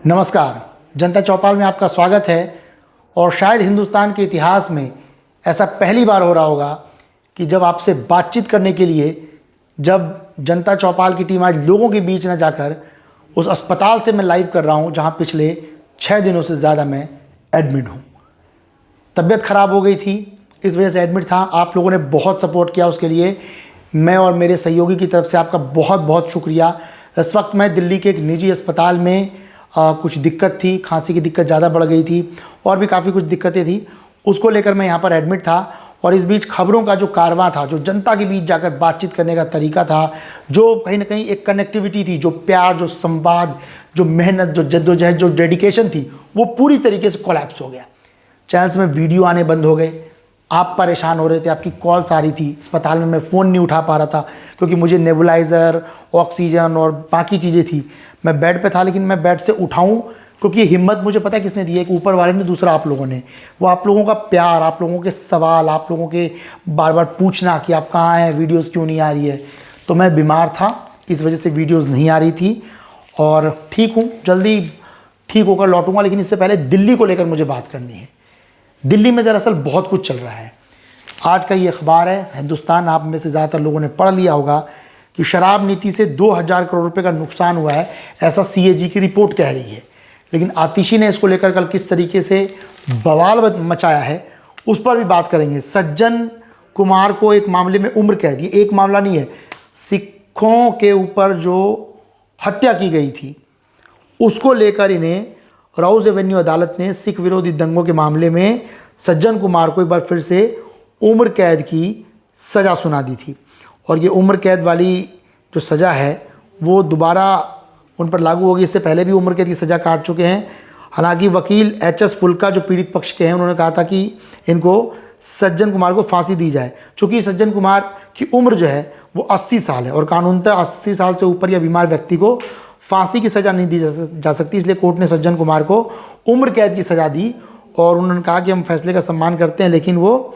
नमस्कार, जनता चौपाल में आपका स्वागत है। और शायद हिंदुस्तान के इतिहास में ऐसा पहली बार हो रहा होगा कि जब आपसे बातचीत करने के लिए जब जनता चौपाल की टीम आज लोगों के बीच न जाकर उस अस्पताल से मैं लाइव कर रहा हूं जहां पिछले 6 दिनों से ज़्यादा मैं एडमिट हूं। तबीयत ख़राब हो गई थी, इस वजह से एडमिट था। आप लोगों ने बहुत सपोर्ट किया, उसके लिए मैं और मेरे सहयोगी की तरफ से आपका बहुत बहुत शुक्रिया। इस वक्त मैं दिल्ली के एक निजी अस्पताल में कुछ दिक्कत थी, खांसी की दिक्कत ज़्यादा बढ़ गई थी और भी काफ़ी कुछ दिक्कतें थी, उसको लेकर मैं यहाँ पर एडमिट था। और इस बीच खबरों का जो कारवां था, जो जनता के बीच जाकर बातचीत करने का तरीका था, जो कहीं ना कहीं एक कनेक्टिविटी थी, जो प्यार, जो संवाद, जो मेहनत, जो जद्दोजहद, जो डेडिकेशन थी, वो पूरी तरीके से कोलैप्स हो गया। चैनल्स में वीडियो आने बंद हो गए, आप परेशान हो रहे थे, आपकी कॉल्स आ रही थी। अस्पताल में मैं फ़ोन नहीं उठा पा रहा था क्योंकि मुझे नेबुलाइज़र, ऑक्सीजन और बाकी चीज़ें थी। मैं बेड पे था, लेकिन मैं बेड से उठाऊं क्योंकि हिम्मत मुझे पता है किसने दी है, एक ऊपर वाले ने, दूसरा आप लोगों ने। वो आप लोगों का प्यार, आप लोगों के सवाल, आप लोगों के बार बार पूछना कि आप कहाँ हैं, वीडियोज़ क्यों नहीं आ रही है। तो मैं बीमार था, इस वजह से वीडियोज़ नहीं आ रही थी और ठीक हूँ, जल्दी ठीक होकर लौटूंगा। लेकिन इससे पहले दिल्ली को लेकर मुझे बात करनी है। दिल्ली में दरअसल बहुत कुछ चल रहा है। आज का ये अखबार है हिंदुस्तान, आप में से ज़्यादातर लोगों ने पढ़ लिया होगा कि शराब नीति से 2000 करोड़ रुपए का नुकसान हुआ है, ऐसा सीएजी की रिपोर्ट कह रही है। लेकिन आतिशी ने इसको लेकर कल किस तरीके से बवाल मचाया है, उस पर भी बात करेंगे। सज्जन कुमार को एक मामले में उम्र कैद, ये एक मामला नहीं है, सिखों के ऊपर जो हत्या की गई थी उसको लेकर इन्हें राउज एवेन्यू अदालत ने सिख विरोधी दंगों के मामले में सज्जन कुमार को एक बार फिर से उम्र कैद की सज़ा सुना दी थी। और ये उम्र कैद वाली जो सज़ा है वो दोबारा उन पर लागू होगी। इससे पहले भी उम्र कैद की सज़ा काट चुके हैं। हालांकि वकील एच.एस. फुल्का जो पीड़ित पक्ष के हैं, उन्होंने कहा था कि इनको सज्जन कुमार को फांसी दी जाए। चूँकि सज्जन कुमार की उम्र जो है वो 80 साल है और कानूनतः 80 साल से ऊपर या बीमार व्यक्ति को फांसी की सज़ा नहीं दी जा सकती, इसलिए कोर्ट ने सज्जन कुमार को उम्र कैद की सज़ा दी। और उन्होंने कहा कि हम फैसले का सम्मान करते हैं, लेकिन वो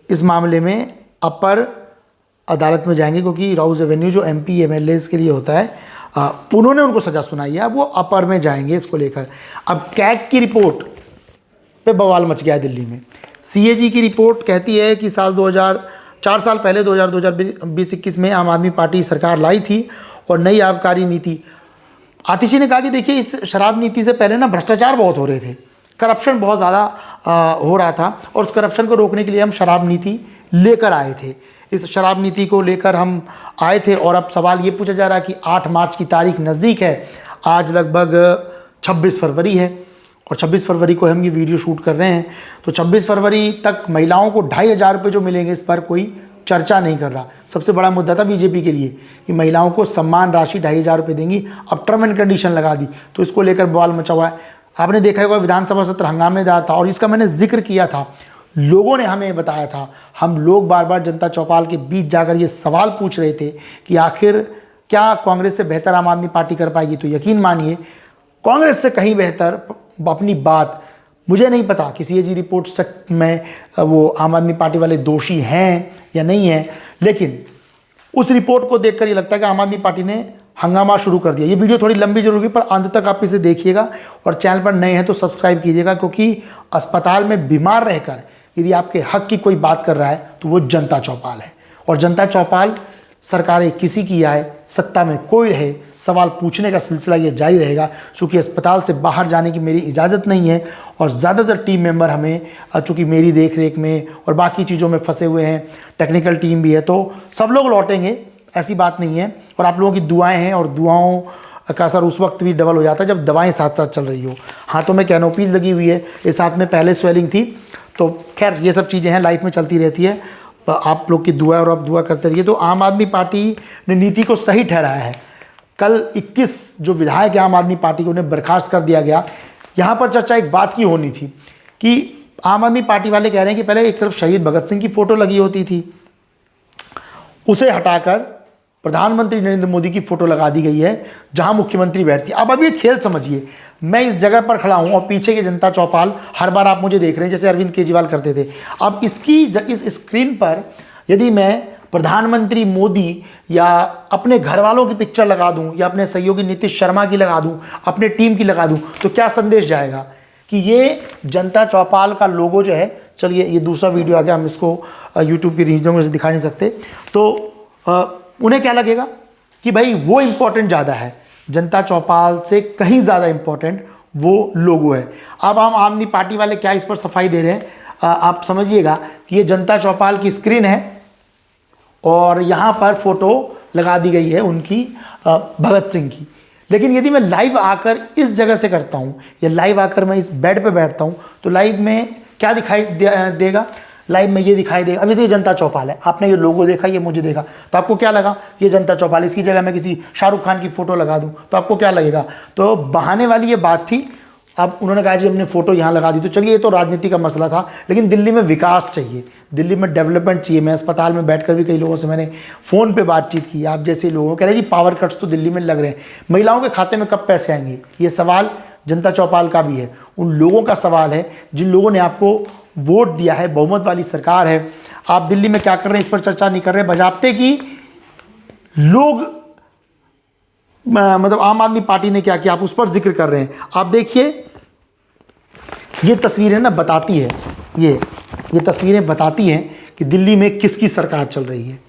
इस मामले में अपर अदालत में जाएंगे क्योंकि राउज एवेन्यू जो एमपी एमएलएज के लिए होता है, उन्होंने उनको सज़ा सुनाई है, अब वो अपर में जाएंगे इसको लेकर। अब कैग की रिपोर्ट पे बवाल मच गया है दिल्ली में। सीएजी की रिपोर्ट कहती है कि 4 साल पहले 2020-21 में आम आदमी पार्टी सरकार लाई थी और नई आबकारी नीति। आतिशी ने कहा कि देखिए, इस शराब नीति से पहले ना भ्रष्टाचार बहुत हो रहे थे, करप्शन बहुत ज़्यादा हो रहा था और उस करप्शन को रोकने के लिए हम शराब नीति लेकर आए थे। इस शराब नीति को लेकर हम आए थे और अब सवाल ये पूछा जा रहा है कि 8 मार्च की तारीख नज़दीक है, आज लगभग 26 फरवरी है और 26 फरवरी को हम ये वीडियो शूट कर रहे हैं। तो 26 फरवरी तक महिलाओं को 2500 रुपये जो मिलेंगे, इस पर कोई चर्चा नहीं कर रहा। सबसे बड़ा मुद्दा था बीजेपी के लिए कि महिलाओं को सम्मान राशि 2500 रुपये देंगी, अब टर्म एंड कंडीशन लगा दी, तो इसको लेकर बवाल मचा हुआ है। आपने देखा होगा विधानसभा सत्र हंगामेदार था और इसका मैंने जिक्र किया था, लोगों ने हमें बताया था। हम लोग बार बार जनता चौपाल के बीच जाकर ये सवाल पूछ रहे थे कि आखिर क्या कांग्रेस से बेहतर आम आदमी पार्टी कर पाएगी। तो यकीन मानिए कांग्रेस से कहीं बेहतर अपनी बात, मुझे नहीं पता कि सीएजी रिपोर्ट सच में वो आम आदमी पार्टी वाले दोषी हैं या नहीं हैं, लेकिन उस रिपोर्ट को देखकर ये लगता है कि आम आदमी पार्टी ने हंगामा शुरू कर दिया। ये वीडियो थोड़ी लंबी जरूर होगी, पर अंत तक आप इसे देखिएगा और चैनल पर नए हैं तो सब्सक्राइब कीजिएगा, क्योंकि अस्पताल में बीमार रहकर यदि आपके हक की कोई बात कर रहा है तो वो जनता चौपाल है। और जनता चौपाल सरकारें किसी की आए, सत्ता में कोई रहे, सवाल पूछने का सिलसिला ये जारी रहेगा। चूँकि अस्पताल से बाहर जाने की मेरी इजाज़त नहीं है और ज़्यादातर टीम मेंबर हमें, चूँकि मेरी देख रेख में और बाकी चीज़ों में फंसे हुए हैं, टेक्निकल टीम भी है, तो सब लोग लौटेंगे, ऐसी बात नहीं है। और आप लोगों की दुआएं हैं और दुआओं का असर उस वक्त भी डबल हो जाता है जब दवाएं साथ साथ चल रही हो। हाथों में कैनोपीज लगी हुई है, इस हाथ में पहले स्वेलिंग थी। तो खैर ये सब चीज़ें हैं, लाइफ में चलती रहती है। आप लोग की दुआ और आप दुआ करते रहिए। तो आम आदमी पार्टी ने नीति को सही ठहराया है। कल 21 जो विधायक है आम आदमी पार्टी को उन्हें बर्खास्त कर दिया गया। यहाँ पर चर्चा एक बात की होनी थी कि आम आदमी पार्टी वाले कह रहे हैं कि पहले एक तरफ शहीद भगत सिंह की फ़ोटो लगी होती थी, उसे हटाकर प्रधानमंत्री नरेंद्र मोदी की फोटो लगा दी गई है जहां मुख्यमंत्री बैठती है। अब ये खेल समझिए, मैं इस जगह पर खड़ा हूं और पीछे की जनता चौपाल, हर बार आप मुझे देख रहे हैं जैसे अरविंद केजरीवाल करते थे। अब इस स्क्रीन पर यदि मैं प्रधानमंत्री मोदी या अपने घर वालों की पिक्चर लगा दूं या अपने सहयोगी नीतीश शर्मा की लगा दूं, अपने टीम की लगा दूं, तो क्या संदेश जाएगा कि ये जनता चौपाल का लोगो जो है, चलिए ये दूसरा वीडियो आ गया, हम इसको यूट्यूब की रीजनों में से दिखा नहीं सकते, तो उन्हें क्या लगेगा कि भाई वो इम्पोर्टेंट ज़्यादा है, जनता चौपाल से कहीं ज़्यादा इम्पोर्टेंट वो लोगो है। अब आम आदमी पार्टी वाले क्या इस पर सफाई दे रहे हैं, आप समझिएगा कि ये जनता चौपाल की स्क्रीन है और यहाँ पर फोटो लगा दी गई है उनकी भगत सिंह की। लेकिन यदि मैं लाइव आकर इस जगह से करता हूँ या लाइव आकर मैं इस बेड पे बैठता हूँ तो लाइव में क्या दिखाई देगा, लाइव में ये दिखाई देगा। अभी से ये जनता चौपाल है, आपने ये लोगो देखा, ये मुझे देखा, तो आपको क्या लगा ये जनता चौपाल, इसकी जगह मैं किसी शाहरुख खान की फ़ोटो लगा दूं तो आपको क्या लगेगा। तो बहाने वाली ये बात थी। अब उन्होंने कहा जी हमने फ़ोटो यहाँ लगा दी, तो चलिए ये तो राजनीति का मसला था, लेकिन दिल्ली में विकास चाहिए, दिल्ली में डेवलपमेंट चाहिए। मैं अस्पताल में बैठकर भी कई लोगों से मैंने फ़ोन पे बातचीत की, आप जैसे लोगों कह रहे जी पावर कट्स तो दिल्ली में लग रहे हैं, महिलाओं के खाते में कब पैसे आएंगे, ये सवाल जनता चौपाल का भी है, उन लोगों का सवाल है जिन लोगों ने आपको वोट दिया है, बहुमत वाली सरकार है। आप दिल्ली में क्या कर रहे हैं इस पर चर्चा नहीं कर रहे, बजाते कि लोग मतलब आम आदमी पार्टी ने क्या किया आप उस पर जिक्र कर रहे हैं। आप देखिए ये तस्वीरें ना बताती है, ये तस्वीरें बताती हैं कि दिल्ली में किसकी सरकार चल रही है।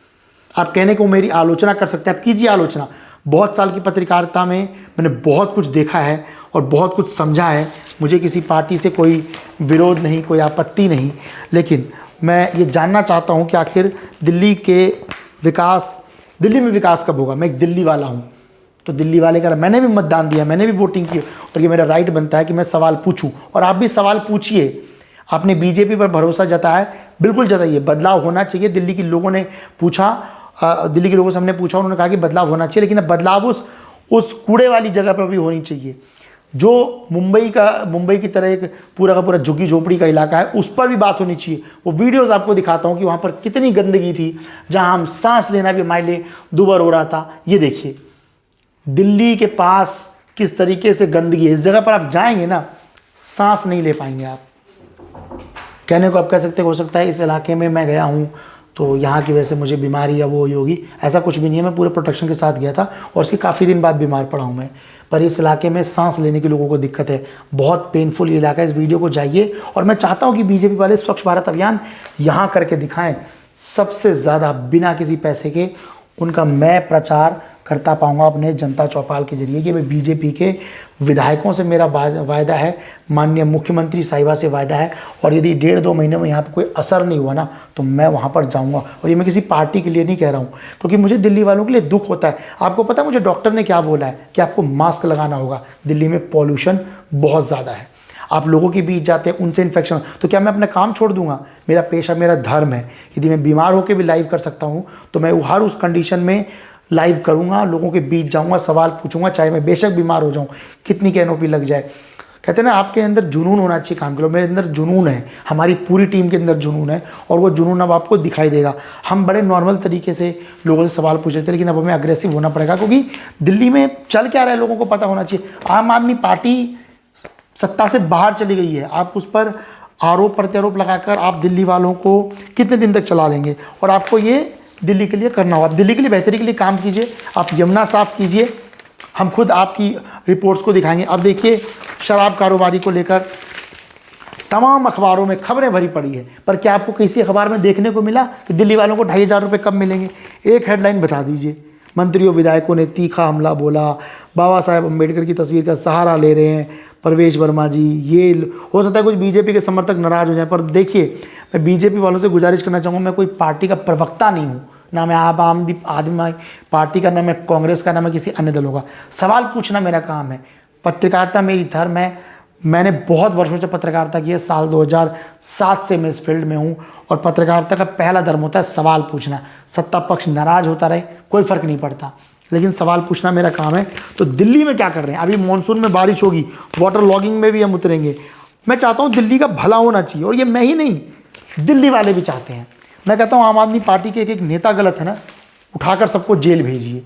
आप कहने को मेरी आलोचना कर सकते हैं, आप कीजिए आलोचना। बहुत साल की पत्रकारिता में मैंने बहुत कुछ देखा है और बहुत कुछ समझा है, मुझे किसी पार्टी से कोई विरोध नहीं, कोई आपत्ति नहीं, लेकिन मैं ये जानना चाहता हूँ कि आखिर दिल्ली में विकास कब होगा। मैं एक दिल्ली वाला हूँ, तो दिल्ली वाले का मैंने भी मतदान दिया, मैंने भी वोटिंग की और ये मेरा राइट बनता है कि मैं सवाल पूछूं और आप भी सवाल पूछिए। आपने बीजेपी पर भरोसा जताया, बिल्कुल जताइए, बदलाव होना चाहिए। दिल्ली के लोगों ने पूछा, दिल्ली के लोगों से हमने पूछा, उन्होंने कहा कि बदलाव होना चाहिए, लेकिन अब बदलाव उस कूड़े वाली जगह पर भी होनी चाहिए जो मुंबई की तरह एक पूरा का पूरा झुग्गी झोपड़ी का इलाका है, उस पर भी बात होनी चाहिए। वो वीडियोस आपको दिखाता हूँ कि वहाँ पर कितनी गंदगी थी, जहाँ हम सांस लेना भी हमारे लिए दूभर हो रहा था। ये देखिए दिल्ली के पास किस तरीके से गंदगी है, इस जगह पर आप जाएंगे ना सांस नहीं ले पाएंगे आप। कहने को आप कह सकते हो सकता है इस इलाके में मैं गया हूँ तो यहाँ की वजह से मुझे बीमारी या वो होगी, ऐसा कुछ भी नहीं है। मैं पूरे प्रोटेक्शन के साथ गया था और उसके काफ़ी दिन बाद बीमार पड़ा हूँ मैं, पर इस इलाके में सांस लेने के लोगों को दिक्कत है, बहुत पेनफुल इलाका है। इस वीडियो को जाइए और मैं चाहता हूँ कि बीजेपी वाले स्वच्छ भारत अभियान यहाँ करके दिखाएं, सबसे ज़्यादा बिना किसी पैसे के उनका मैं प्रचार करता पाऊंगा अपने जनता चौपाल के जरिए कि मैं बीजेपी के विधायकों से मेरा वायदा है, माननीय मुख्यमंत्री साहिबा से वायदा है, और यदि 1.5-2 महीने में यहाँ पर कोई असर नहीं हुआ ना तो मैं वहाँ पर जाऊँगा। और ये मैं किसी पार्टी के लिए नहीं कह रहा हूँ, क्योंकि मुझे दिल्ली वालों के लिए दुख होता है। आपको पता है मुझे डॉक्टर ने क्या बोला है कि आपको मास्क लगाना होगा, दिल्ली में पॉल्यूशन बहुत ज़्यादा है, आप लोगों के बीच जाते हैं उनसे इन्फेक्शन, तो क्या मैं अपना काम छोड़ दूंगा। मेरा पेशा मेरा धर्म है, यदि मैं बीमार होकर भी लाइव कर सकता हूँ तो मैं हर उस कंडीशन में लाइव करूँगा, लोगों के बीच जाऊँगा, सवाल पूछूंगा, चाहे मैं बेशक बीमार हो जाऊँ, कितनी कैनोपी लग जाए। कहते हैं ना आपके अंदर जुनून होना चाहिए काम के लिए, मेरे अंदर जुनून है, हमारी पूरी टीम के अंदर जुनून है और वो जुनून अब आपको दिखाई देगा। हम बड़े नॉर्मल तरीके से लोगों से सवाल पूछ रहे थे, लेकिन अब हमें अग्रेसिव होना पड़ेगा, क्योंकि दिल्ली में चल क्या रहा है लोगों को पता होना चाहिए। आम आदमी पार्टी सत्ता से बाहर चली गई है, आप उस पर आरोप प्रत्यारोप लगाकर आप दिल्ली वालों को कितने दिन तक चला लेंगे। और आपको ये दिल्ली के लिए करना हो, आप दिल्ली के लिए बेहतरी के लिए काम कीजिए, आप यमुना साफ़ कीजिए, हम खुद आपकी रिपोर्ट्स को दिखाएंगे। अब देखिए शराब कारोबारी को लेकर तमाम अखबारों में खबरें भरी पड़ी है, पर क्या आपको किसी अखबार में देखने को मिला कि दिल्ली वालों को 2,500 रुपये कब मिलेंगे। एक हेडलाइन बता दीजिए, मंत्रियों विधायकों ने तीखा हमला बोला, बाबा साहेब अम्बेडकर की तस्वीर का सहारा ले रहे हैं परवेश वर्मा जी। ये हो सकता है कुछ बीजेपी के समर्थक नाराज़ हो जाए, पर देखिए मैं बीजेपी वालों से गुजारिश करना चाहूँगा, मैं कोई पार्टी का प्रवक्ता नहीं हूँ, ना मैं आम आदमी पार्टी का, ना मैं कांग्रेस का, ना मैं किसी अन्य दलों का। सवाल पूछना मेरा काम है, पत्रकारिता मेरी धर्म है। मैंने बहुत वर्षों से पत्रकारिता की है, साल 2007 से मैं इस फील्ड में हूँ और पत्रकारिता का पहला धर्म होता है सवाल पूछना। सत्ता पक्ष नाराज़ होता रहे कोई फ़र्क नहीं पड़ता, लेकिन सवाल पूछना मेरा काम है। तो दिल्ली में क्या कर रहे हैं, अभी मानसून में बारिश होगी, वाटर लॉगिंग में भी हम उतरेंगे। मैं चाहता हूँ दिल्ली का भला होना चाहिए, और ये मैं ही नहीं, दिल्ली वाले भी चाहते हैं। मैं कहता हूँ आम आदमी पार्टी के एक नेता गलत है ना, उठाकर सबको जेल भेजिए,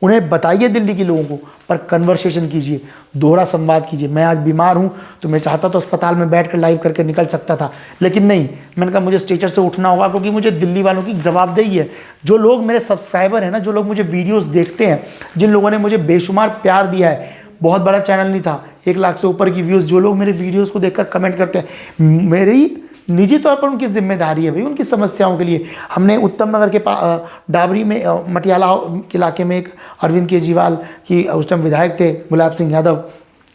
उन्हें बताइए दिल्ली के लोगों को, पर कन्वर्सेशन कीजिए, दोहरा संवाद कीजिए। मैं आज बीमार हूँ तो मैं चाहता तो अस्पताल में बैठकर लाइव करके निकल सकता था, लेकिन नहीं, मैंने कहा मुझे स्टेचर से उठना होगा, क्योंकि मुझे दिल्ली वालों की जवाबदेही है। जो लोग मेरे सब्सक्राइबर हैं ना, जो लोग मुझे वीडियोस देखते हैं, जिन लोगों ने मुझे बेशुमार प्यार दिया है, बहुत बड़ा चैनल नहीं था, 1 लाख से ऊपर की व्यूज़, जो लोग मेरे वीडियोज़ को देखकर कमेंट करते हैं, मेरी निजी तौर पर उनकी जिम्मेदारी है भाई, उनकी समस्याओं के लिए। हमने उत्तम नगर के डाबरी में मटियाला के इलाके में एक अरविंद केजरीवाल की उस टाइम विधायक थे गुलाब सिंह यादव,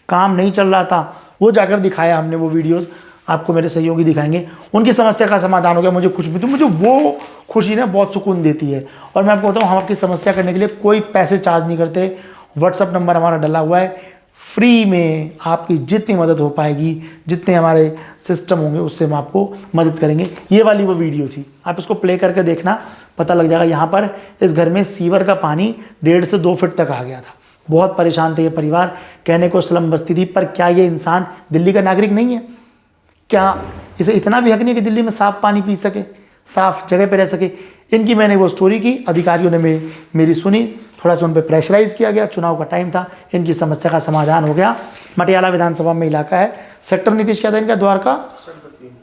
काम नहीं चल रहा था, वो जाकर दिखाया हमने वो वीडियोस, आपको मेरे सहयोगी दिखाएंगे। उनकी समस्या का समाधान हो गया, मुझे खुश भी, तो मुझे वो खुशी ना बहुत सुकून देती है। और मैं आपको बताऊँ, हम आपकी समस्या करने के लिए कोई पैसे चार्ज नहीं करते। व्हाट्सअप नंबर हमारा डला हुआ है, फ्री में आपकी जितनी मदद हो पाएगी, जितने हमारे सिस्टम होंगे उससे हम आपको मदद करेंगे। ये वाली वो वीडियो थी, आप इसको प्ले करके देखना, पता लग जाएगा। यहाँ पर इस घर में सीवर का पानी 1.5 से 2 फीट तक आ गया था, बहुत परेशान थे ये परिवार, कहने को स्लम बस्ती थी। पर क्या ये इंसान दिल्ली का नागरिक नहीं है? क्या इसे इतना भी हक नहीं है कि दिल्ली में साफ पानी पी सके, साफ जगह पर रह सके? इनकी मैंने वो स्टोरी की, अधिकारियों ने मेरी सुनी, थोड़ा सा उन पर प्रेशराइज किया गया, चुनाव का टाइम था, इनकी समस्या का समाधान हो गया। मटियाला विधानसभा में इलाका है, सेक्टर नीतीश क्या था इनका, द्वारका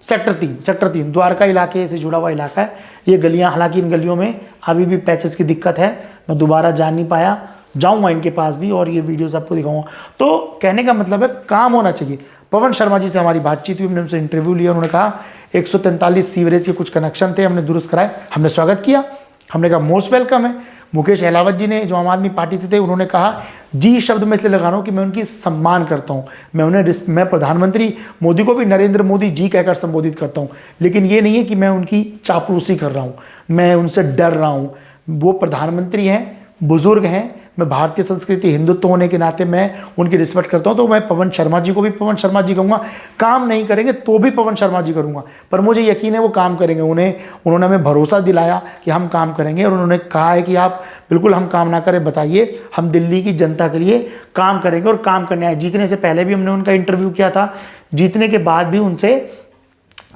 सेक्टर 3 द्वारका इलाके से जुड़ा हुआ इलाका है। ये गलियां, हालांकि इन गलियों में अभी भी पैचेस की दिक्कत है, मैं दोबारा जा नहीं पाया, जाऊँगा इनके पास भी और ये वीडियोस आपको दिखाऊंगा। तो कहने का मतलब है काम होना चाहिए। पवन शर्मा जी से हमारी बातचीत हुई, हमने उनसे इंटरव्यू लिया, उन्होंने कहा 143 सीवरेज के कुछ कनेक्शन थे, हमने दुरुस्त कराए, हमने स्वागत किया, हमने कहा मोस्ट वेलकम है। मुकेश अहलावत जी ने, जो आम आदमी पार्टी से थे, उन्होंने कहा जी शब्द मैं इसलिए लगा रहा हूँ कि मैं उनकी सम्मान करता हूँ, मैं प्रधानमंत्री मोदी को भी नरेंद्र मोदी जी कहकर संबोधित करता हूँ, लेकिन ये नहीं है कि मैं उनकी चापलूसी कर रहा हूँ, मैं उनसे डर रहा हूँ। वो प्रधानमंत्री हैं, बुजुर्ग हैं, मैं भारतीय संस्कृति हिंदुत्व होने के नाते मैं उनकी रिस्पेक्ट करता हूं, तो मैं पवन शर्मा जी को भी पवन शर्मा जी कहूँगा। काम नहीं करेंगे तो भी पवन शर्मा जी करूँगा, पर मुझे यकीन है वो काम करेंगे। उन्होंने हमें भरोसा दिलाया कि हम काम करेंगे, और उन्होंने कहा है कि आप बिल्कुल हम काम ना करें, बताइए, हम दिल्ली की जनता के लिए काम करेंगे और काम करने आए। जीतने से पहले भी हमने उनका इंटरव्यू किया था, जीतने के बाद भी उनसे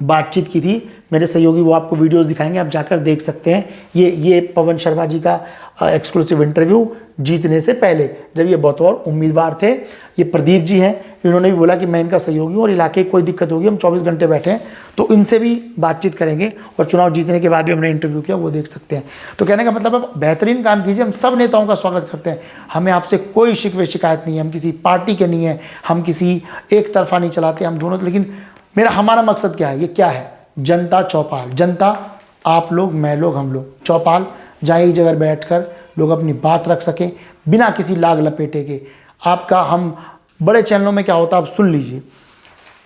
बातचीत की थी, मेरे सहयोगी वो आपको वीडियोस दिखाएंगे, आप जाकर देख सकते हैं। ये पवन शर्मा जी का एक्सक्लूसिव इंटरव्यू जीतने से पहले, जब ये बतौर उम्मीदवार थे। ये प्रदीप जी हैं, इन्होंने भी बोला कि मैं इनका सहयोगी हूँ और इलाके की कोई दिक्कत होगी हम 24 घंटे बैठे हैं, तो इनसे भी बातचीत करेंगे। और चुनाव जीतने के बाद भी हमने इंटरव्यू किया, वो देख सकते हैं। तो कहने का मतलब है बेहतरीन काम कीजिए, हम सब नेताओं का स्वागत करते हैं, हमें आपसे कोई शिकवे शिकायत नहीं है, हम किसी पार्टी के नहीं है, हम किसी एक तरफा नहीं चलाते, हम दोनों। लेकिन हमारा मकसद क्या है, ये क्या है, जनता चौपाल, जनता आप लोग, मैं लोग, हम लोग, चौपाल, जहाँ एक जगह बैठकर लोग अपनी बात रख सकें बिना किसी लाग लपेटे के। आपका, हम बड़े चैनलों में क्या होता है आप सुन लीजिए,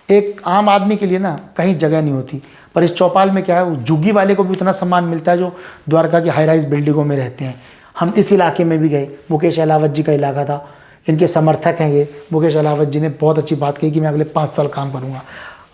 एक आम आदमी के लिए ना कहीं जगह नहीं होती, पर इस चौपाल में क्या है, झुग्गी वाले को भी उतना सम्मान मिलता है जो द्वारका की हाई राइज बिल्डिंगों में रहते हैं। हम इस इलाके में भी गए, मुकेश अहलावत जी का इलाका था, इनके समर्थक हैं ये। मुकेश अहलावत जी ने बहुत अच्छी बात कही कि मैं अगले 5 साल काम करूँगा।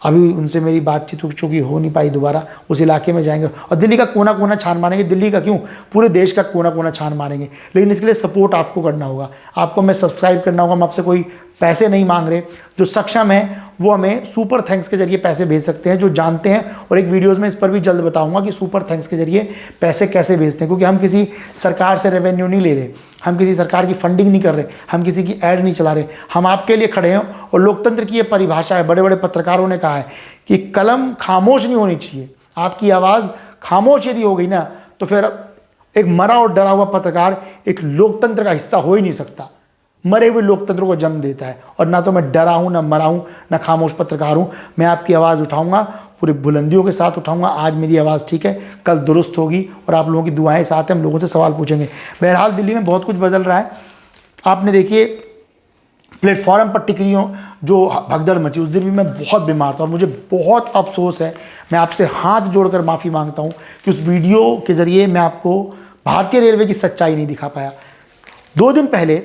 अभी उनसे मेरी बातचीत चूँकि हो नहीं पाई, दोबारा उस इलाके में जाएंगे और दिल्ली का कोना कोना छान मारेंगे। दिल्ली का क्यों, पूरे देश का कोना कोना छान मारेंगे, लेकिन इसके लिए सपोर्ट आपको करना होगा, आपको हमें सब्सक्राइब करना होगा। हम आपसे कोई पैसे नहीं मांग रहे, जो सक्षम है वो हमें सुपर थैंक्स के जरिए पैसे भेज सकते हैं, जो जानते हैं। और एक वीडियोज़ में इस पर भी जल्द बताऊंगा कि सुपर थैंक्स के जरिए पैसे कैसे भेजते हैं, क्योंकि हम किसी सरकार से रेवेन्यू नहीं ले रहे, हम किसी सरकार की फंडिंग नहीं कर रहे, हम किसी की ऐड नहीं चला रहे, हम आपके लिए खड़े हैं। और लोकतंत्र की ये परिभाषा है, बड़े बड़े पत्रकारों ने कहा है कि कलम खामोश नहीं होनी चाहिए, आपकी आवाज़ खामोश यदि हो गई ना, तो फिर एक मरा और डरा हुआ पत्रकार एक लोकतंत्र का हिस्सा हो ही नहीं सकता, मरे हुए लोकतंत्र को जन्म देता है। और ना तो मैं डरा हूँ, ना मरा हूँ, ना खामोश पत्रकार हूँ, मैं आपकी आवाज़ उठाऊंगा, पूरी बुलंदियों के साथ उठाऊंगा। आज मेरी आवाज़ ठीक है, कल दुरुस्त होगी, और आप लोगों की दुआएं साथ हैं, हम लोगों से सवाल पूछेंगे। बहरहाल दिल्ली में बहुत कुछ बदल रहा है। आपने देखिए प्लेटफॉर्म पर टिकरियों जो भगदड़ मची, उस दिन भी मैं बहुत बीमार था और मुझे बहुत अफसोस है। मैं आपसे हाथ जोड़कर माफ़ी मांगता हूँ कि उस वीडियो के ज़रिए मैं आपको भारतीय रेलवे की सच्चाई नहीं दिखा पाया। 2 दिन पहले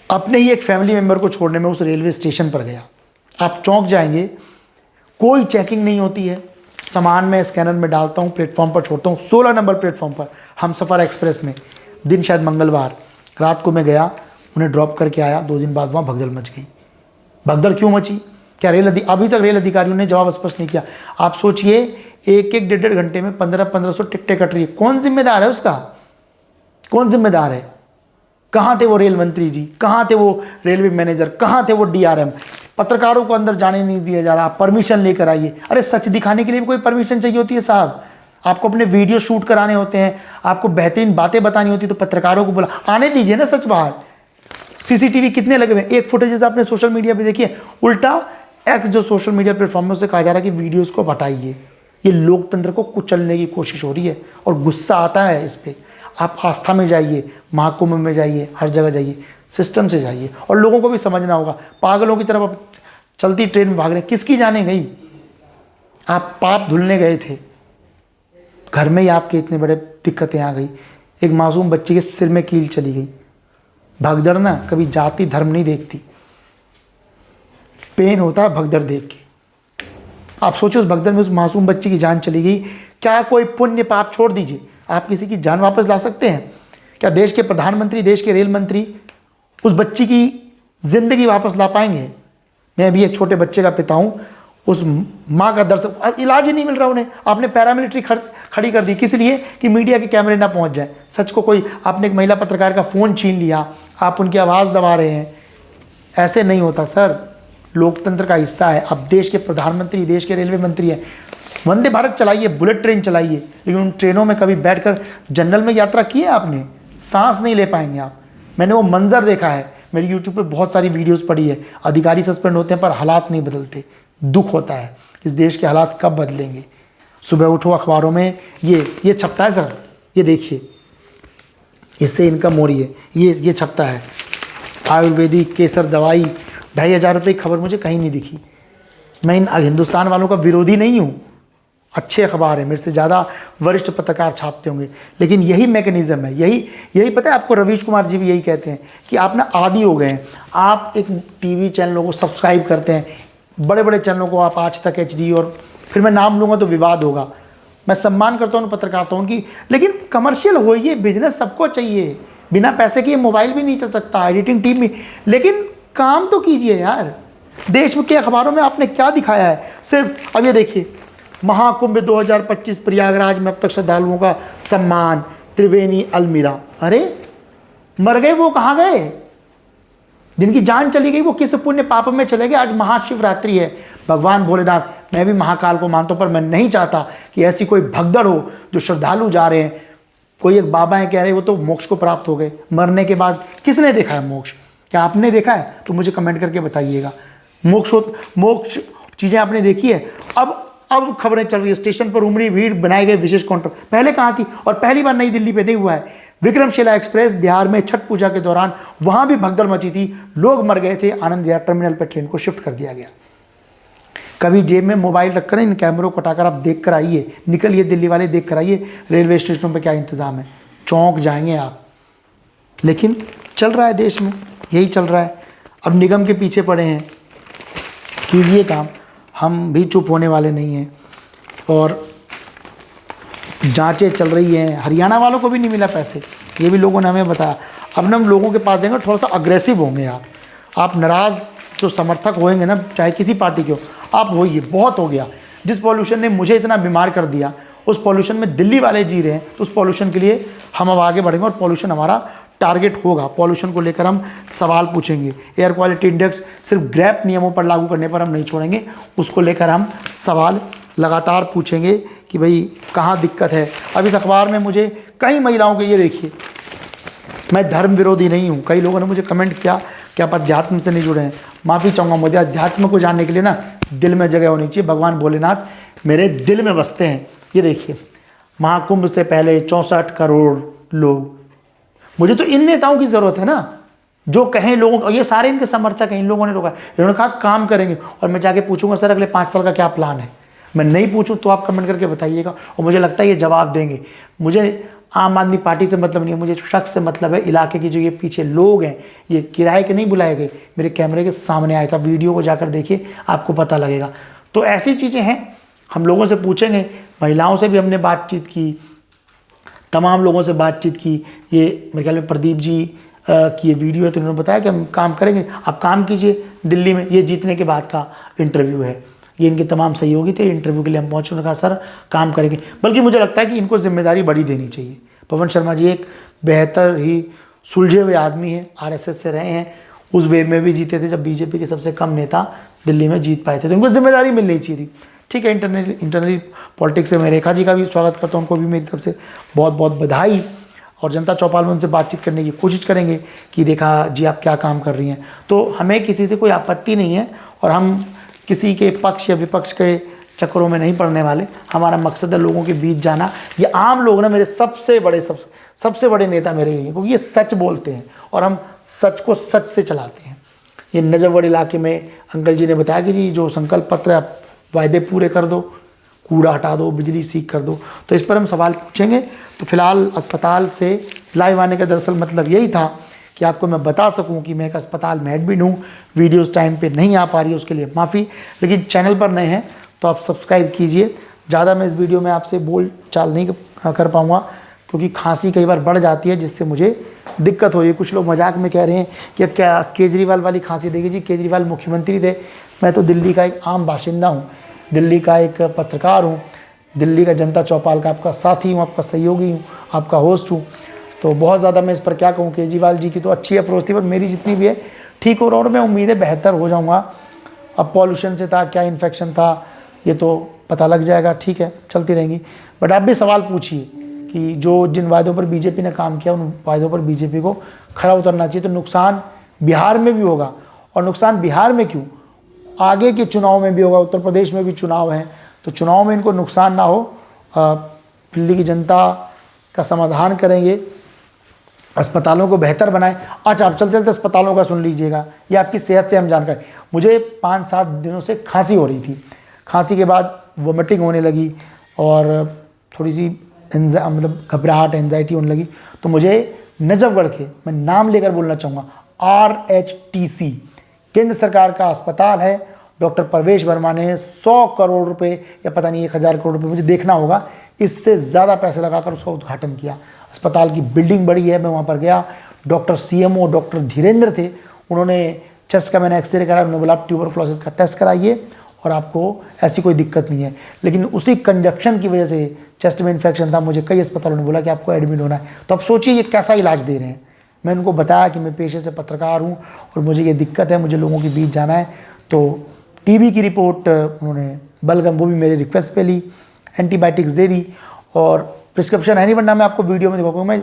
अपने ही एक फैमिली मेम्बर को छोड़ने में उस रेलवे स्टेशन पर गया। आप चौंक जाएंगे, कोई चेकिंग नहीं होती है, सामान मैं स्कैनर में डालता हूँ, प्लेटफॉर्म पर छोड़ता हूँ, 16 नंबर प्लेटफॉर्म पर हमसफ़र एक्सप्रेस में। दिन शायद मंगलवार रात को मैं गया, उन्हें ड्रॉप करके आया। 2 दिन बाद वहाँ भगदड़ मच गई। भगदड़ क्यों मची, क्या अभी तक रेल अधिकारियों ने जवाब स्पष्ट नहीं किया। आप सोचिए, 1-1 डेढ़ घंटे में 1500 टिकटें कट रही है, कौन जिम्मेदार है उसका? कौन जिम्मेदार है? कहाँ थे वो रेल मंत्री जी, कहाँ थे वो रेलवे मैनेजर, कहाँ थे वो डीआरएम? पत्रकारों को अंदर जाने नहीं दिया जा रहा, परमिशन लेकर आइए। अरे सच दिखाने के लिए भी कोई परमिशन चाहिए होती है साहब। आपको अपने वीडियो शूट कराने होते हैं, आपको बेहतरीन बातें बतानी होती है, तो पत्रकारों को बोला आने दीजिए ना सच बाहर। सीसीटीवी कितने लगे हुए हैं? एक फुटेजेस आपने सोशल मीडिया पे देखिए, उल्टा एक्स जो सोशल मीडिया प्लेटफॉर्म से कहा जा रहा है कि वीडियोस को हटाइए। ये लोकतंत्र को कुचलने की कोशिश हो रही है और गुस्सा आता है इस पर। आप आस्था में जाइए, महाकुंभ में जाइए, हर जगह जाइए, सिस्टम से जाइए। और लोगों को भी समझना होगा, पागलों की तरफ आप चलती ट्रेन में भाग रहे हैं, किसकी जाने गई? आप पाप धुलने गए थे, घर में ही आपके इतने बड़े दिक्कतें आ गई। एक मासूम बच्चे के सिर में कील चली गई। भगदड़ ना कभी जाति धर्म नहीं देखती, पेन होता है भगदड़ देख के। आप सोचो उस भगदड़ में उस मासूम बच्चे की जान चली गई, क्या कोई पुण्य पाप छोड़ दीजिए, आप किसी की जान वापस ला सकते हैं? क्या देश के प्रधानमंत्री, देश के रेल मंत्री उस बच्ची की जिंदगी वापस ला पाएंगे? मैं भी एक छोटे बच्चे का पिता हूँ, उस माँ का दर्द, इलाज ही नहीं मिल रहा उन्हें। आपने पैरामिलिट्री खड़ी कर दी, किस लिए? कि मीडिया के कैमरे ना पहुँच जाए। सच को कोई, आपने एक महिला पत्रकार का फ़ोन छीन लिया, आप उनकी आवाज़ दबा रहे हैं। ऐसे नहीं होता सर, लोकतंत्र का हिस्सा है। अब देश के प्रधानमंत्री, देश के रेलवे मंत्री हैं, वंदे भारत चलाइए, बुलेट ट्रेन चलाइए, लेकिन उन ट्रेनों में कभी बैठकर जनरल में यात्रा की है आपने? सांस नहीं ले पाएंगे आप। मैंने वो मंजर देखा है, मेरी यूट्यूब पे बहुत सारी वीडियोस पड़ी है। अधिकारी सस्पेंड होते हैं पर हालात नहीं बदलते। दुख होता है, इस देश के हालात कब बदलेंगे? सुबह उठो अखबारों में ये छपता है सर, ये देखिए, इससे इनकम हो रही है, ये छपता है। आयुर्वेदिक केसर दवाई, 2,500 रुपये की खबर मुझे कहीं नहीं दिखी। मैं इन हिंदुस्तान वालों का विरोधी नहीं हूँ, अच्छे अखबार है, मेरे से ज़्यादा वरिष्ठ पत्रकार छापते होंगे, लेकिन यही मैकेनिज़्म है। यही पता है आपको, रवीश कुमार जी भी यही कहते हैं कि आप ना आदी हो गए हैं। आप एक टीवी चैनलों को सब्सक्राइब करते हैं, बड़े बड़े चैनलों को, आप आज तक, HD, और फिर मैं नाम लूँगा तो विवाद होगा। मैं सम्मान करता हूँ पत्रकारिताओं की, लेकिन कमर्शियल हो, ये बिजनेस सबको चाहिए। बिना पैसे के मोबाइल भी नहीं चल सकता, एडिटिंग टीम भी, लेकिन काम तो कीजिए यार। देश के अखबारों में आपने क्या दिखाया है? सिर्फ अब ये देखिए, महाकुंभ 2025 प्रयागराज में अब तक श्रद्धालुओं का सम्मान, त्रिवेणी अलमीरा। अरे मर गए वो, कहाँ गए? जिनकी जान चली गई वो किस पुण्य पाप में चले गए? आज महाशिवरात्रि है, भगवान भोलेनाथ, मैं भी महाकाल को मानता हूँ, पर मैं नहीं चाहता कि ऐसी कोई भगदड़ हो जो श्रद्धालु जा रहे हैं। कोई एक बाबा है कह रहे वो तो मोक्ष को प्राप्त हो गए, मरने के बाद किसने देखा है मोक्ष? क्या आपने देखा है? तो मुझे कमेंट करके बताइएगा। मोक्ष चीज़ें आपने देखी है? अब खबरें चल रही है, स्टेशन पर उमड़ी भीड़, बनाए गए विशेष काउंटर। पहले कहाँ थी? और पहली बार नई दिल्ली पे नहीं हुआ है। विक्रमशिला एक्सप्रेस बिहार में छठ पूजा के दौरान वहाँ भी भगदड़ मची थी, लोग मर गए थे। आनंद विहार टर्मिनल पर ट्रेन को शिफ्ट कर दिया गया। कभी जेब में मोबाइल रखकर इन कैमरों को हटाकर आप देख कर आइए, निकलिए दिल्ली वाले, देख कर आइए रेलवे स्टेशनों पर क्या इंतज़ाम है, चौंक जाएंगे आप। लेकिन चल रहा है देश में, यही चल रहा है। अब निगम के पीछे पड़े हैं, कीजिए काम, हम भी चुप होने वाले नहीं हैं। और जांचें चल रही हैं, हरियाणा वालों को भी नहीं मिला पैसे, ये भी लोगों ने हमें बताया। अब ना हम लोगों के पास जाएंगे, थोड़ा सा अग्रेसिव होंगे आप नाराज़ जो समर्थक होंगे ना, चाहे किसी पार्टी के हो, आप होइए। बहुत हो गया, जिस पॉल्यूशन ने मुझे इतना बीमार कर दिया, उस पॉल्यूशन में दिल्ली वाले जी रहे हैं, तो उस पॉल्यूशन के लिए हम अब आगे बढ़ेंगे और पॉल्यूशन हमारा टारगेट होगा। पॉल्यूशन को लेकर हम सवाल पूछेंगे। एयर क्वालिटी इंडेक्स सिर्फ ग्रैप नियमों पर लागू करने पर हम नहीं छोड़ेंगे, उसको लेकर हम सवाल लगातार पूछेंगे कि भाई कहाँ दिक्कत है। अब इस अखबार में मुझे कई महिलाओं के, ये देखिए, मैं धर्म विरोधी नहीं हूँ, कई लोगों ने मुझे कमेंट किया कि आप अध्यात्म से नहीं जुड़े हैं। माफ़ी चाहूँगा, मुझे अध्यात्म को जानने के लिए ना दिल में जगह होनी चाहिए। भगवान भोलेनाथ मेरे दिल में बसते हैं। ये देखिए, महाकुंभ से पहले 64 करोड़ लोग। मुझे तो इन नेताओं की ज़रूरत है ना, जो कहें लोगों को, ये सारे इनके समर्थक हैं। इन लोगों ने रोका, इन्होंने कहा काम करेंगे, और मैं जाके पूछूंगा सर अगले 5 साल का क्या प्लान है। मैं नहीं पूछूं तो आप कमेंट करके बताइएगा, और मुझे लगता है ये जवाब देंगे। मुझे आम आदमी पार्टी से मतलब नहीं है, मुझे शख्स से मतलब है। इलाके के जो ये पीछे लोग हैं, ये किराए के नहीं बुलाए गए, मेरे कैमरे के सामने आया था। वीडियो को जाकर देखिए, आपको पता लगेगा। तो ऐसी चीज़ें हैं, हम लोगों से पूछेंगे। महिलाओं से भी हमने बातचीत की, तमाम लोगों से बातचीत की। ये मेरे ख्याल में प्रदीप जी की ये वीडियो है, तो उन्होंने बताया कि हम काम करेंगे, आप काम कीजिए दिल्ली में। ये जीतने के बाद का इंटरव्यू है, ये इनके तमाम सहयोगी थे। इंटरव्यू के लिए हम पहुँचे, उन्होंने कहा सर काम करेंगे। बल्कि मुझे लगता है कि इनको जिम्मेदारी बड़ी देनी चाहिए। पवन शर्मा जी एक बेहतर ही सुलझे हुए आदमी हैं, आरएसएस से रहे हैं, उस वेव में भी जीते थे जब बीजेपी के सबसे कम नेता दिल्ली में जीत पाए थे, तो उनको जिम्मेदारी मिलनी चाहिए थी। ठीक है, इंटरनली पॉलिटिक्स से मैं रेखा जी का भी स्वागत करता हूँ, उनको भी मेरी तरफ से बहुत बहुत बधाई। और जनता चौपाल में उनसे बातचीत करने की कोशिश करेंगे कि रेखा जी आप क्या काम कर रही हैं। तो हमें किसी से कोई आपत्ति नहीं है और हम किसी के पक्ष या विपक्ष के चक्करों में नहीं पड़ने वाले। हमारा मकसद है लोगों के बीच जाना। ये आम लोग ना मेरे सबसे बड़े नेता मेरे यही हैं, क्योंकि ये सच बोलते हैं और हम सच को सच से चलाते हैं। ये नजफगढ़ इलाके में अंकल जी ने बताया कि जी जो संकल्प पत्र है आप वायदे पूरे कर दो, कूड़ा हटा दो, बिजली सीख कर दो, तो इस पर हम सवाल पूछेंगे। तो फिलहाल अस्पताल से लाइव आने का दरअसल मतलब यही था कि आपको मैं बता सकूं कि मैं एक अस्पताल में एडमिट हूँ। वीडियोस टाइम पे नहीं आ पा रही है, उसके लिए माफ़ी। लेकिन चैनल पर नए हैं तो आप सब्सक्राइब कीजिए। ज़्यादा मैं इस वीडियो में आपसे बोल चाल नहीं कर पाऊँगा, क्योंकि खांसी कई बार बढ़ जाती है जिससे मुझे दिक्कत हो रही है। कुछ लोग मजाक में कह रहे हैं कि क्या केजरीवाल वाली खांसी देगी। जी केजरीवाल मुख्यमंत्री थे, मैं तो दिल्ली का एक आम बाशिंदा हूँ, दिल्ली का एक पत्रकार हूँ, दिल्ली का जनता चौपाल का आपका साथी हूँ, आपका सहयोगी हूँ, आपका होस्ट हूँ। तो बहुत ज़्यादा मैं इस पर क्या कहूँ। केजरीवाल जी की तो अच्छी अप्रोच थी, पर मेरी जितनी भी है ठीक हो रहा और मैं उम्मीद है बेहतर हो जाऊँगा। अब पॉल्यूशन से था, क्या इन्फेक्शन था, ये तो पता लग जाएगा। ठीक है, चलती रहेंगी। बट आप भी सवाल पूछिए कि जो जिन वायदों पर बीजेपी ने काम किया उन वायदों पर बीजेपी को खरा उतरना चाहिए। तो नुकसान बिहार में भी होगा, और नुकसान बिहार में क्यों, आगे के चुनाव में भी होगा। उत्तर प्रदेश में भी चुनाव है, तो चुनाव में इनको नुकसान ना हो, दिल्ली की जनता का समाधान करेंगे, अस्पतालों को बेहतर बनाएं। अच्छा, आप चलते चलते अस्पतालों का सुन लीजिएगा, ये आपकी सेहत से हम जानकारी। मुझे 5-7 दिनों से खांसी हो रही थी, खांसी के बाद वोमिटिंग होने लगी और थोड़ी सी मतलब घबराहट, एंजाइटी होने लगी। तो मुझे नजफगढ़ के, मैं नाम लेकर बोलना चाहूँगा, RHTC केंद्र सरकार का अस्पताल है। डॉक्टर प्रवेश वर्मा ने 100 करोड़ रुपए या पता नहीं 1000 करोड़ रुपए, मुझे देखना होगा, इससे ज़्यादा पैसे लगाकर उसका उद्घाटन किया। अस्पताल की बिल्डिंग बड़ी है, मैं वहाँ पर गया। डॉक्टर CMO डॉक्टर धीरेन्द्र थे, उन्होंने चेस्ट का मैंने एक्सरे कराया, उन्होंने बोला आप ट्यूबरक्लोसिस का टेस्ट कराइए और आपको ऐसी कोई दिक्कत नहीं है। लेकिन उसी कंजक्शन की वजह से चेस्ट में इन्फेक्शन था, मुझे कई अस्पतालों ने बोला कि आपको एडमिट होना है। तो अब सोचिए ये कैसा इलाज दे रहे हैं। मैं उनको बताया कि मैं पेशे से पत्रकार हूँ और मुझे ये दिक्कत है, मुझे लोगों के बीच जाना है। तो टीबी की रिपोर्ट उन्होंने बलगम, वो भी मेरे रिक्वेस्ट पे ली, एंटीबायोटिक्स दे दी और प्रिस्क्रिप्शन है नहीं, वरना मैं आपको वीडियो में दिखाऊंगा। मैं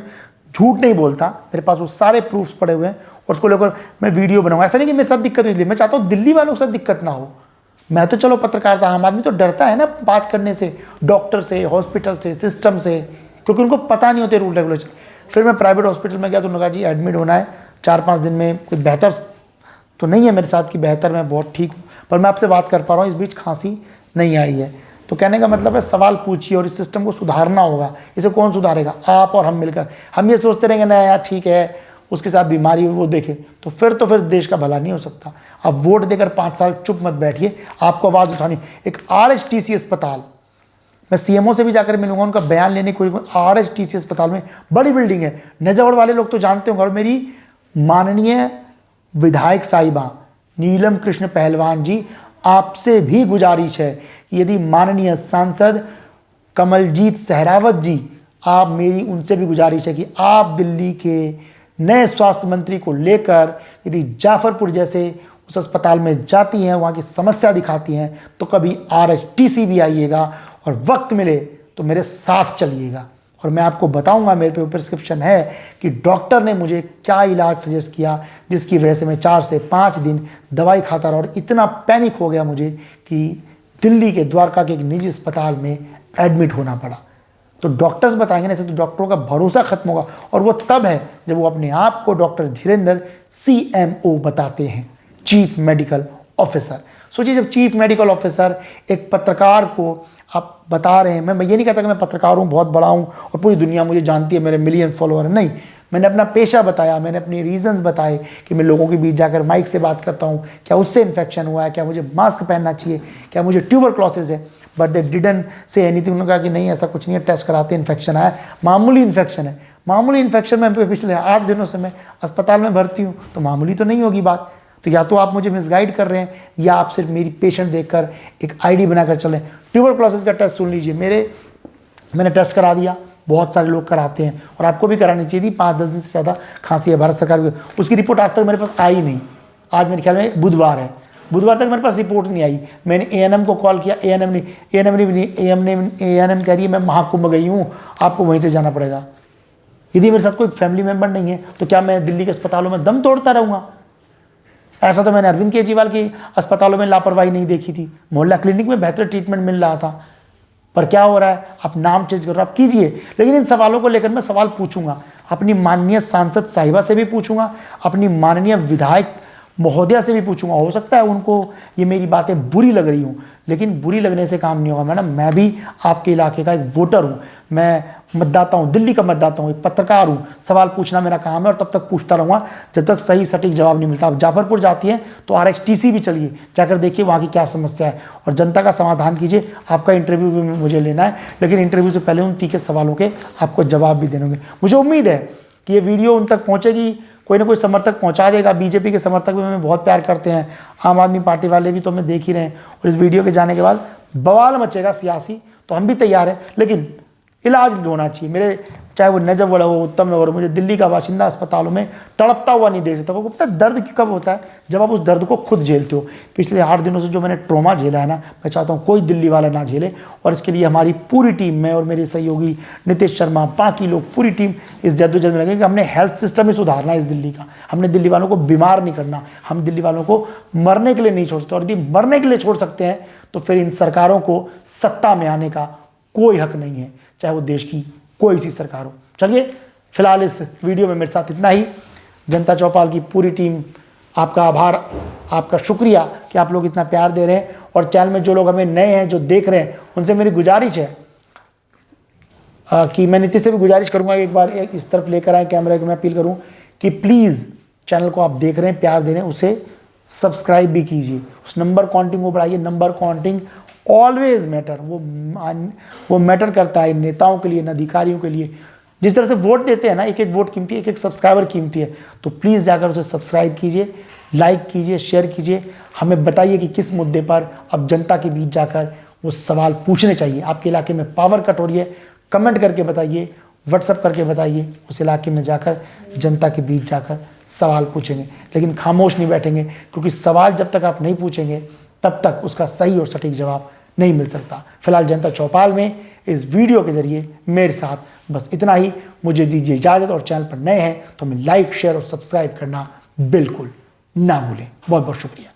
झूठ नहीं बोलता, मेरे पास वो सारे प्रूफ्स पड़े हुए हैं और उसको लेकर मैं वीडियो बनाऊंगा। ऐसा नहीं कि मेरे साथ दिक्कत हुई, इसलिए मैं चाहता हूँ दिल्ली वालों के साथ दिक्कत ना हो। मैं तो चलो पत्रकार था, आम आदमी तो डरता है ना बात करने से, डॉक्टर से, हॉस्पिटल से, सिस्टम से, क्योंकि उनको पता नहीं होते रूल रेगुलेशन। फिर मैं प्राइवेट हॉस्पिटल में गया तो उन्होंने कहा जी एडमिट होना है 4-5 दिन में। कोई बेहतर तो नहीं है मेरे साथ कि बेहतर, मैं बहुत ठीक हूँ, पर मैं आपसे बात कर पा रहा हूँ, इस बीच खांसी नहीं आई है। तो कहने का मतलब है सवाल पूछिए और इस सिस्टम को सुधारना होगा। इसे कौन सुधारेगा? आप और हम मिलकर। हम ये सोचते रहेंगे ना यार ठीक है, उसके साथ बीमारी वो देखे, तो फिर देश का भला नहीं हो सकता। आप वोट देकर 5 साल चुप मत बैठिए, आपको आवाज़ उठानी। एक RHTC अस्पताल, मैं CMO से भी जाकर मिलूंगा, उनका बयान लेने की। RHTC अस्पताल में बड़ी बिल्डिंग है, नजफगढ़ वाले लोग तो जानते होंगे। और मेरी माननीय विधायक साहिबा नीलम कृष्ण पहलवान जी, आपसे भी गुजारिश है कि यदि माननीय सांसद कमलजीत सहरावत जी, आप, मेरी उनसे भी गुजारिश है कि आप दिल्ली के नए स्वास्थ्य मंत्री को लेकर यदि जाफरपुर जैसे उस अस्पताल में जाती हैं, वहाँ की समस्या दिखाती हैं, तो कभी RHTC भी आइएगा और वक्त मिले तो मेरे साथ चलिएगा। और मैं आपको बताऊंगा, मेरे पे प्रिस्क्रिप्शन है कि डॉक्टर ने मुझे क्या इलाज सजेस्ट किया, जिसकी वजह से मैं 4 से 5 दिन दवाई खाता रहा और इतना पैनिक हो गया मुझे कि दिल्ली के द्वारका के एक निजी अस्पताल में एडमिट होना पड़ा। तो डॉक्टर्स बताएंगे ना, ऐसे तो डॉक्टरों का भरोसा खत्म होगा, और वो तब है जब वो अपने आप को डॉक्टर धीरेन्द्र CMO बताते हैं, चीफ मेडिकल ऑफिसर। सोचिए, जब चीफ मेडिकल ऑफिसर एक पत्रकार को आप बता रहे हैं, मैं ये नहीं कहता कि मैं पत्रकार हूँ, बहुत बड़ा हूँ और पूरी दुनिया मुझे जानती है, मेरे मिलियन फॉलोअर है, नहीं। मैंने अपना पेशा बताया, मैंने अपने रीजंस बताए कि मैं लोगों के बीच जाकर माइक से बात करता हूँ, क्या उससे इन्फेक्शन हुआ है, क्या मुझे मास्क पहनना चाहिए, क्या मुझे ट्यूबरक्लोसिस है। But they didn't say anything. उन्होंने कहा कि नहीं ऐसा कुछ नहीं है, टेस्ट कराते इन्फेक्शन आया, मामूली इन्फेक्शन है। मामूली इन्फेक्शन में पिछले 8 दिनों से मैं अस्पताल में भर्ती हूँ, तो मामूली तो नहीं होगी बात। तो या तो आप मुझे मिसगाइड कर रहे हैं, या आप सिर्फ मेरी पेशेंट देखकर एक ID बनाकर चलें। ट्यूबरक्लोसिस का टेस्ट सुन लीजिए, मैंने टेस्ट करा दिया, बहुत सारे लोग कराते हैं और आपको भी करानी चाहिए थी। 5-10 दिन से ज़्यादा खांसी है भारत सरकार की, उसकी रिपोर्ट आज तक मेरे पास आई नहीं। आज मेरे ख्याल में बुधवार है, बुधवार तक मेरे पास रिपोर्ट नहीं आई। मैंने एएनएम को कॉल किया, एएनएम कह रही है मैं महाकुंभ गई हूँ, आपको वहीं से जाना पड़ेगा। यदि मेरे साथ कोई फैमिली मेम्बर नहीं है तो क्या मैं दिल्ली के अस्पतालों में दम तोड़ता रहूँगा? ऐसा तो मैंने अरविंद केजरीवाल के अस्पतालों में लापरवाही नहीं देखी थी। मोहल्ला क्लिनिक में बेहतर ट्रीटमेंट मिल रहा था, पर क्या हो रहा है, आप नाम चेंज कर रहे हो, आप कीजिए। लेकिन इन सवालों को लेकर मैं सवाल पूछूंगा, अपनी माननीय सांसद साहिबा से भी पूछूंगा, अपनी माननीय विधायक महोदया से भी पूछूंगा। हो सकता है उनको ये मेरी बातें बुरी लग रही हूँ, लेकिन बुरी लगने से काम नहीं होगा मैडम। मैं भी आपके इलाके का एक वोटर हूँ, मैं मतदाता हूँ, दिल्ली का मतदाता हूँ, एक पत्रकार हूँ। सवाल पूछना मेरा काम है और तब तक पूछता रहूँगा जब तक सही सटीक जवाब नहीं मिलता। आप जाफरपुर जाती हैं तो RXTC भी चलिए, जाकर देखिए वहाँ की क्या समस्या है और जनता का समाधान कीजिए। आपका इंटरव्यू भी मुझे लेना है, लेकिन इंटरव्यू से पहले उन 30 सवालों के आपको जवाब भी देने होंगे। मुझे उम्मीद है कि ये वीडियो उन तक पहुँचेगी, कोई ना कोई समर्थक पहुंचा देगा। बीजेपी के समर्थक भी हमें बहुत प्यार करते हैं, आम आदमी पार्टी वाले भी तो हमें देख ही रहे हैं। और इस वीडियो के जाने के बाद बवाल मचेगा सियासी, तो हम भी तैयार हैं, लेकिन इलाज होना चाहिए। मेरे चाहे वो नजफगढ़ हो, उत्तम नगर हो, मुझे दिल्ली का बाशिंदा अस्पतालों में तड़पता हुआ नहीं देख सकता। वो पता है दर्द कब होता है? जब आप उस दर्द को खुद झेलते हो। पिछले 8 दिनों से जो मैंने ट्रॉमा झेला है ना, मैं चाहता हूँ कोई दिल्ली वाला ना झेले। और इसके लिए हमारी पूरी टीम में और मेरे सहयोगी नीतीश शर्मा, बाकी लोग, पूरी टीम इस जद्दोजहद में लगे कि हमने हेल्थ सिस्टम ही सुधारना है इस दिल्ली का। हमने दिल्ली वालों को बीमार नहीं करना, हम दिल्ली वालों को मरने के लिए नहीं छोड़ सकते। और यदि मरने के लिए छोड़ सकते हैं तो फिर इन सरकारों को सत्ता में आने का कोई हक नहीं है, चाहे वो देश की कोई सी सरकार हो। चलिए, फिलहाल इस वीडियो में मेरे साथ इतना ही। जनता चौपाल की पूरी टीम, आपका आभार, आपका शुक्रिया कि आप लोग इतना प्यार दे रहे हैं। और चैनल में जो लोग हमें नए हैं, जो देख रहे हैं, उनसे मेरी गुजारिश है कि मैं नीतीश से भी गुजारिश करूंगा एक बार इस तरफ लेकर आए कैमरे को। मैं अपील करूं कि प्लीज़ चैनल को आप देख रहे हैं, प्यार दे रहे हैं, उसे सब्सक्राइब भी कीजिए। उस नंबर काउंटिंग को बढ़ाइए। नंबर काउंटिंग ऑलवेज मैटर, वो मैटर करता है नेताओं के लिए, अधिकारियों के लिए। जिस तरह से वोट देते हैं ना, एक एक वोट कीमती है, एक एक सब्सक्राइबर कीमती है। तो प्लीज़ जाकर उसे सब्सक्राइब कीजिए, लाइक कीजिए, शेयर कीजिए। हमें बताइए कि किस मुद्दे पर अब जनता के बीच जाकर वो सवाल पूछने चाहिए। आपके इलाके में पावर कट हो रही है, कमेंट करके बताइए, व्हाट्सएप करके बताइए। उस इलाके में जाकर जनता के बीच जाकर सवाल पूछेंगे, लेकिन खामोश नहीं बैठेंगे, क्योंकि सवाल जब तक आप नहीं पूछेंगे तब तक उसका सही और सटीक जवाब नहीं मिल सकता। फिलहाल जनता चौपाल में इस वीडियो के जरिए मेरे साथ बस इतना ही। मुझे दीजिए इजाज़त, और चैनल पर नए हैं तो हमें लाइक, शेयर और सब्सक्राइब करना बिल्कुल ना भूलें। बहुत बहुत शुक्रिया।